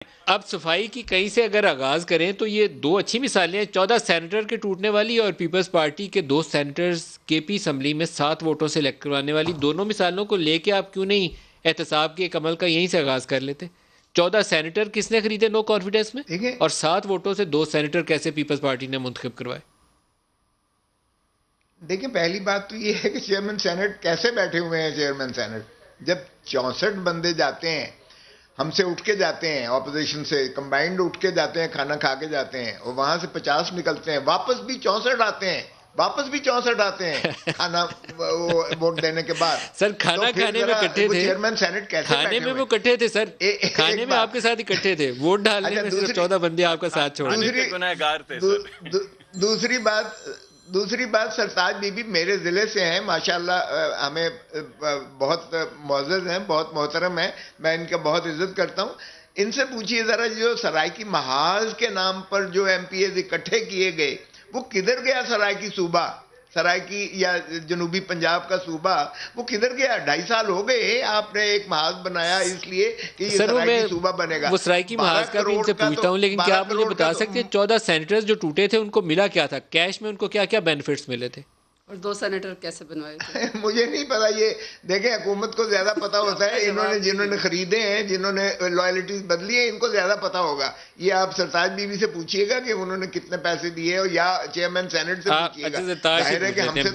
अब सफाई की कहीं से अगर आगाज करें तो ये दो अच्छी मिसालें हैं। 14 सेनेटर के टूटने वाली और पीपल्स पार्टी के 2 सेनेटर्स केपी असम्बली में 7 वोटों से इलेक्ट करवाने वाली, दोनों मिसालों को लेके आप क्यों नहीं एहतसाब के एक अमल का यहीं से आगाज कर लेते? 14 सेनेटर किसने खरीदे नो कॉन्फिडेंस में, ठीक है। और 7 वोटों से 2 सेनेटर कैसे पीपल्स पार्टी ने मुंतखब करवाए? देखिए, पहली बात तो ये है कि चेयरमैन सेनेट कैसे बैठे हुए हैं। चेयरमैन सेनेट जब 64 बंदे जाते हैं, हमसे उठ के जाते हैं, ऑपोजिशन से कंबाइंड उठ के जाते हैं, खाना खा के जाते हैं, और वहां से 50 निकलते हैं, वापस भी 64 आते हैं, वापस भी 64 आते हैं खाना वोट देने के बाद। सर खाना तो फिर खाने में जरा इकट्ठे वो थे, चेयरमैन सेनेट कैसे खाने बैठे में हुए वो इकट्ठे थे सर, खाने एक में आपके साथ इकट्ठे थे, वोट डालने अच्छा, में सिर्फ 14 बंदे आपका साथ छोड़ खाने दूसरी के गुनहगार थे दू, सर। दू, दूसरी बात सरताज बीबी मेरे ज़िले से हैं माशाल्लाह, हमें बहुत मुअज़्ज़ज़ हैं, बहुत मोहतरम हैं, मैं इनका बहुत इज्जत करता हूँ। इनसे पूछिए ज़रा, जो सराइकी महाज के नाम पर जो एमपीएज इकट्ठे किए गए, वो किधर गया? सराइकी सूबा, सराइकी या जनूबी पंजाब का सूबा, वो किधर गया? 2.5 साल हो गए आपने एक महाज बनाया इसलिए कि ये सर, सराइकी सूबा बनेगा। वो सराइकी महाज का भी इनसे पूछता हूँ, लेकिन क्या आप मुझे बता सकते हैं 14 सेनेटर्स जो टूटे थे उनको मिला क्या था? कैश में उनको क्या क्या बेनिफिट्स मिले थे? और 2 सेनेटर कैसे बनवाए थे? मुझे नहीं पता ये। देखें, हुकूमत को ज्यादा पता होता है, इन्होंने जिन्होंने खरीदे हैं, जिन्होंने लॉयल्टीज बदली है, इनको ज्यादा पता होगा। ये आप सरताज बीवी से पूछिएगा कि उन्होंने कितने पैसे दिए, और या चेयरमैन सेनेट से पूछिएगा। अच्छा, जाहिर है कि हमसे तो